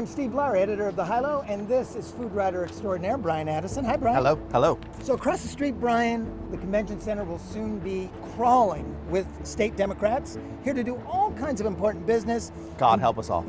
I'm Steve Lowery, editor of The Hilo, and this is food writer extraordinaire, Brian Addison. Hi, Brian. Hello, hello. So across the street, Brian, the convention center will soon be crawling with state Democrats, here to do all kinds of important business. God help us all.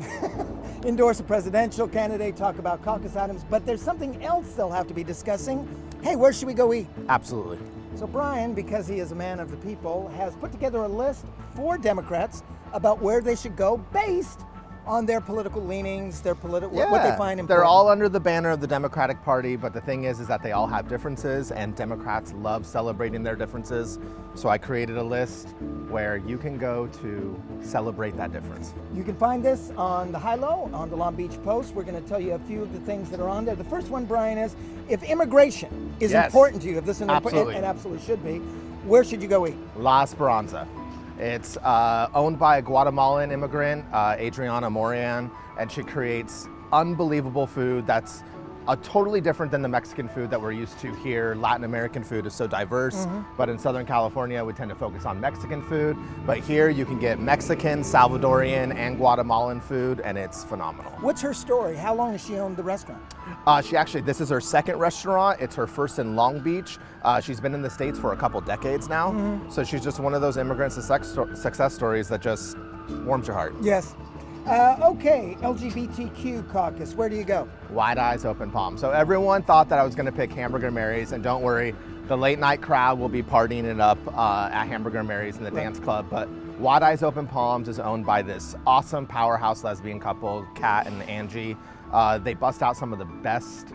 Endorse a presidential candidate, talk about caucus items, but there's something else they'll have to be discussing. Hey, where should we go eat? Absolutely. So Brian, because he is a man of the people, has put together a list for Democrats about where they should go based on their political leanings, their what they find important. They're all under the banner of the Democratic Party, but the thing is that they all have differences, and Democrats love celebrating their differences. So I created a list where you can go to celebrate that difference. You can find this on the Hilo, on the Long Beach Post. We're going to tell you a few of the things that are on there. The first one, Brian, is if immigration is important to you, if this is important, and absolutely should be, where should you go eat? La Esperanza. It's owned by a Guatemalan immigrant, Adriana Morian, and she creates unbelievable food that's totally different than the Mexican food that we're used to here. Latin American food is so diverse, but in Southern California, we tend to focus on Mexican food. But here you can get Mexican, Salvadorian, and Guatemalan food, and it's phenomenal. What's her story? How long has she owned the restaurant? This is her second restaurant. It's her first in Long Beach. She's been in the States for a couple decades now. So she's just one of those immigrant success stories that just warms your heart. Yes. Okay, LGBTQ caucus, where do you go? Wide eyes, open palms. So everyone thought that I was gonna pick Hamburger Mary's, and don't worry, the late night crowd will be partying it up at Hamburger Mary's in the dance club, but Wide Eyes Open Palms is owned by this awesome powerhouse lesbian couple, Kat and Angie. They bust out some of the best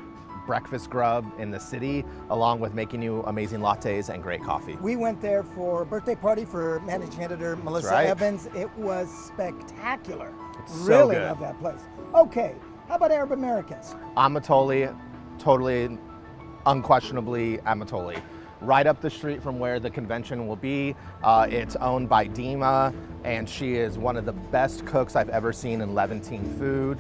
breakfast grub in the city, along with making you amazing lattes and great coffee. We went there for a birthday party for managing editor Melissa Evans. It was spectacular. It's really so good. love that place. Okay, how about Arab Americans? Anatoly, totally, unquestionably Anatoly. Right up the street from where the convention will be. It's owned by Dima, and she is one of the best cooks I've ever seen in Levantine food,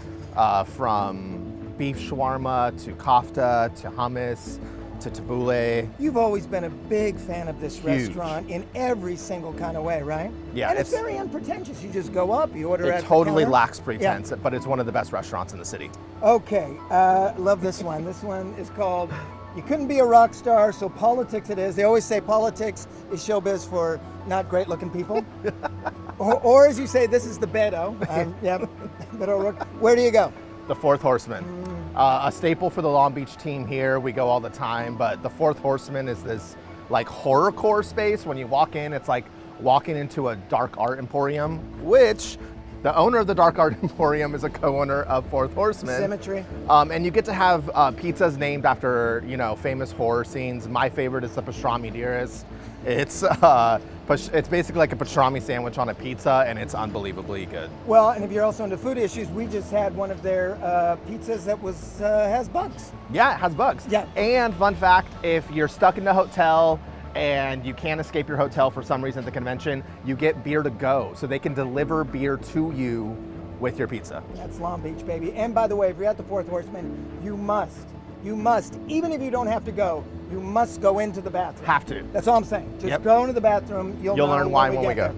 from beef shawarma to kofta to hummus to tabbouleh. You've always been a big fan of this restaurant in every single kind of way, right? Yeah. And it's very unpretentious. You just go up, you order at the counter. It totally lacks pretense, but it's one of the best restaurants in the city. Okay, love this one. This one is called You Couldn't Be a Rock Star, So Politics It Is. They always say politics is showbiz for not great looking people. or as you say, this is the Beto. Beto O'Rourke. Where do you go? The Fourth Horseman. A staple for the Long Beach team here. We go all the time, but the Fourth Horseman is this like horrorcore space. When you walk in, it's like walking into a dark art emporium, which the owner of the dark art emporium is a co-owner of Fourth Horseman. Symmetry. And you get to have pizzas named after, famous horror scenes. My favorite is the pastrami dearest. It's basically like a pastrami sandwich on a pizza, and it's unbelievably good. Well, and if you're also into food issues, we just had one of their pizzas that has bugs. Yeah, it has bugs. Yeah. And fun fact, if you're stuck in the hotel and you can't escape your hotel for some reason at the convention, you get beer to go. So they can deliver beer to you with your pizza. That's Long Beach, baby. And by the way, if you're at the Fourth Horseman, you must, even if you don't have to go, you must go into the bathroom. Have to. That's all I'm saying. Just go into the bathroom. You'll learn why when we go.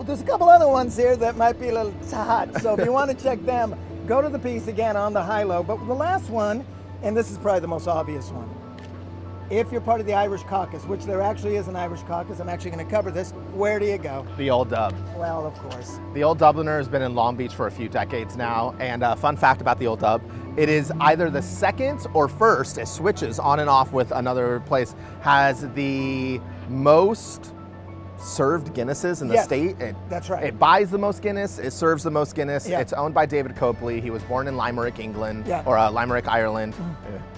There's a couple other ones here that might be a little hot. So if you want to check them, go to the piece again on the Hilo. But the last one, and this is probably the most obvious one. If you're part of the Irish caucus, which there actually is an Irish caucus, I'm actually going to cover this, where do you go? The Old Dub. Well, of course. The Old Dubliner has been in Long Beach for a few decades now, and fun fact about the Old Dub, it is either the second or first, it switches on and off with another place, has the most served Guinnesses in the state. That's right. It buys the most Guinness, it serves the most Guinness. Yeah. It's owned by David Copley. He was born in Limerick, England, or Limerick, Ireland.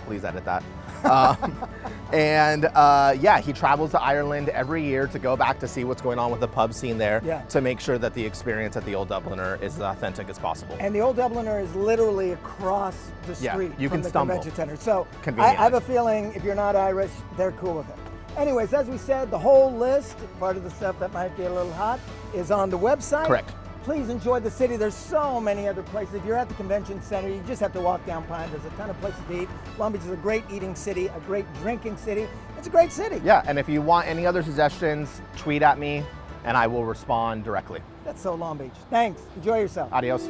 Please edit that. He travels to Ireland every year to go back to see what's going on with the pub scene there, to make sure that the experience at the Old Dubliner is as authentic as possible. And the Old Dubliner is literally across the street from the convention center. So I have a feeling if you're not Irish, they're cool with it. Anyways, as we said, the whole list, part of the stuff that might be a little hot, is on the website. Correct. Please enjoy the city. There's so many other places. If you're at the convention center, you just have to walk down Pine. There's a ton of places to eat. Long Beach is a great eating city, a great drinking city. It's a great city. Yeah, and if you want any other suggestions, tweet at me and I will respond directly. That's so Long Beach. Thanks. Enjoy yourself. Adios.